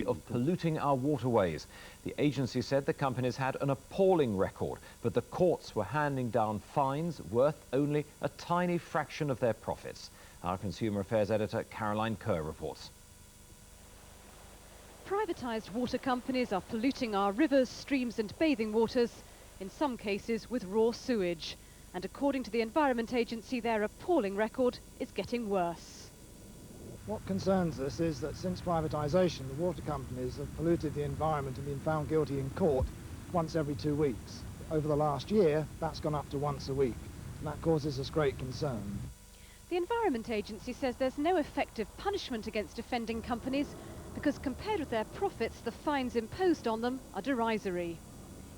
of polluting our waterways. The agency said the companies had an appalling record, but the courts were handing down fines worth only a tiny fraction of their profits. Our Consumer Affairs editor Caroline Kerr reports. Privatised water companies are polluting our rivers, streams and bathing waters, in some cases with raw sewage. And according to the Environment Agency, their appalling record is getting worse. What concerns us is that since privatisation, the water companies have polluted the environment and been found guilty in court once every 2 weeks. Over the last year, that's gone up to once a week, and that causes us great concern. The Environment Agency says there's no effective punishment against offending companies because compared with their profits, the fines imposed on them are derisory.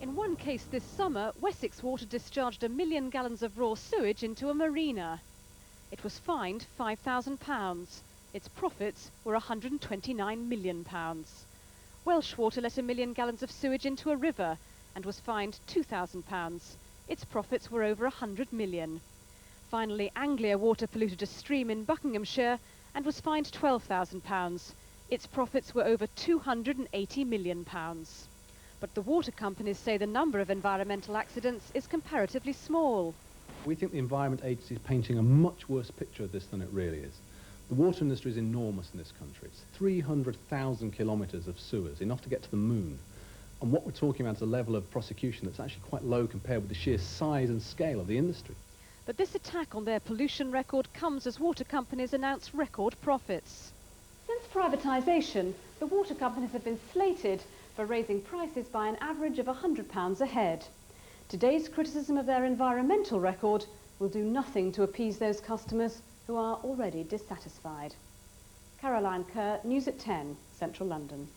In one case this summer, Wessex Water discharged 1 million gallons of raw sewage into a marina. It was fined £5,000. Its profits were £129 million. Welsh Water let 1 million gallons of sewage into a river and was fined £2,000. Its profits were over £100 million. Finally, Anglia Water polluted a stream in Buckinghamshire and was fined £12,000. Its profits were over £280 million. But the water companies say the number of environmental accidents is comparatively small. We think the Environment Agency is painting a much worse picture of this than it really is. The water industry is enormous in this country. It's 300,000 kilometres of sewers, enough to get to the moon. And what we're talking about is a level of prosecution that's actually quite low compared with the sheer size and scale of the industry. But this attack on their pollution record comes as water companies announce record profits. Since privatisation, the water companies have been slated for raising prices by an average of £100 a head. Today's criticism of their environmental record will do nothing to appease those customers who are already dissatisfied. Caroline Kerr, News at 10, Central London.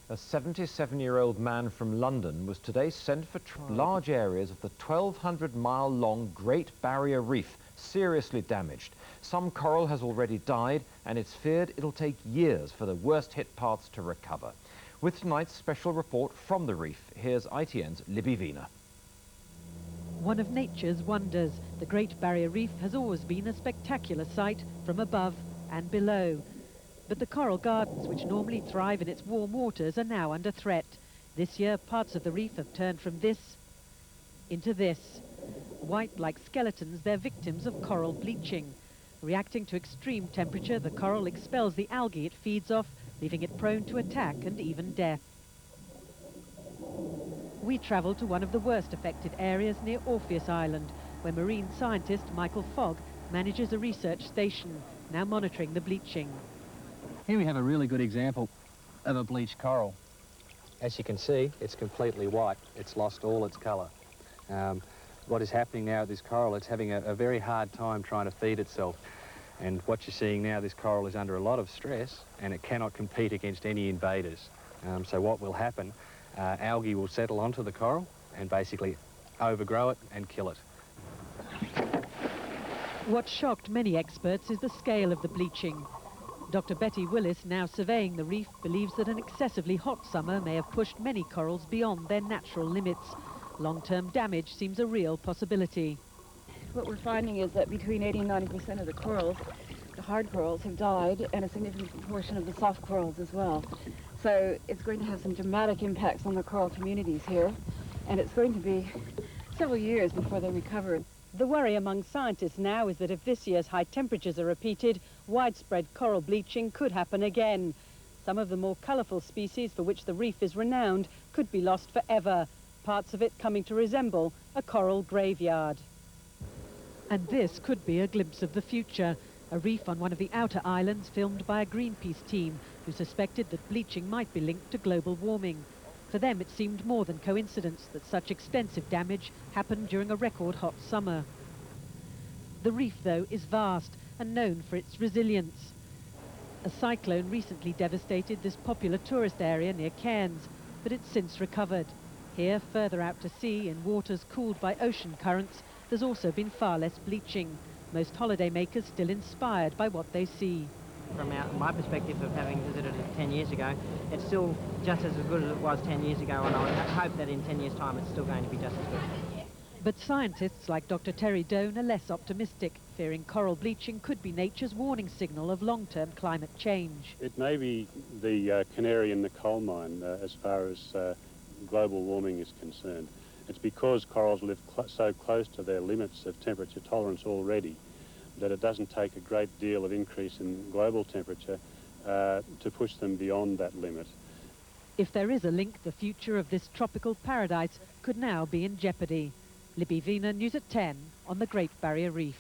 A 77-year-old man from London was today sent for large areas of the 1,200-mile-long Great Barrier Reef seriously damaged. Some coral has already died, and it's feared it'll take years for the worst-hit parts to recover. With tonight's special report from the reef, here's ITN's Libby Wiener. One of nature's wonders, the Great Barrier Reef has always been a spectacular sight from above and below. But the coral gardens, which normally thrive in its warm waters, are now under threat. This year, parts of the reef have turned from this into this. White like skeletons, they're victims of coral bleaching. Reacting to extreme temperature, the coral expels the algae it feeds off, leaving it prone to attack and even death. We travel to one of the worst affected areas near Orpheus Island, where marine scientist Michael Fogg manages a research station, now monitoring the bleaching. Here we have a really good example of a bleached coral. As you can see, it's completely white. It's lost all its colour. What is happening now with this coral, it's having a very hard time trying to feed itself. And what you're seeing now, this coral is under a lot of stress and it cannot compete against any invaders. So what will happen, algae will settle onto the coral and basically overgrow it and kill it. What shocked many experts is the scale of the bleaching. Dr. Betty Willis, now surveying the reef, believes that an excessively hot summer may have pushed many corals beyond their natural limits. Long-term damage seems a real possibility. What we're finding is that between 80 and 90% of the corals, the hard corals, have died, and a significant proportion of the soft corals as well. So it's going to have some dramatic impacts on the coral communities here, and it's going to be several years before they recover. The worry among scientists now is that if this year's high temperatures are repeated, widespread coral bleaching could happen again. Some of the more colourful species for which the reef is renowned could be lost forever, parts of it coming to resemble a coral graveyard. And this could be a glimpse of the future. A reef on one of the outer islands filmed by a Greenpeace team who suspected that bleaching might be linked to global warming. For them, it seemed more than coincidence that such extensive damage happened during a record hot summer. The reef, though, is vast and known for its resilience. A cyclone recently devastated this popular tourist area near Cairns, but it's since recovered. Here, further out to sea, in waters cooled by ocean currents, there's also been far less bleaching. Most holidaymakers still inspired by what they see. From my perspective of having visited it 10 years ago, it's still just as good as it was 10 years ago, and I hope that in 10 years' time it's still going to be just as good. But scientists like Dr. Terry Doan are less optimistic, fearing coral bleaching could be nature's warning signal of long-term climate change. It may be the canary in the coal mine as far as global warming is concerned. It's because corals live so close to their limits of temperature tolerance already that it doesn't take a great deal of increase in global temperature to push them beyond that limit. If there is a link, the future of this tropical paradise could now be in jeopardy. Libby Wiener, News at 10 on the Great Barrier Reef.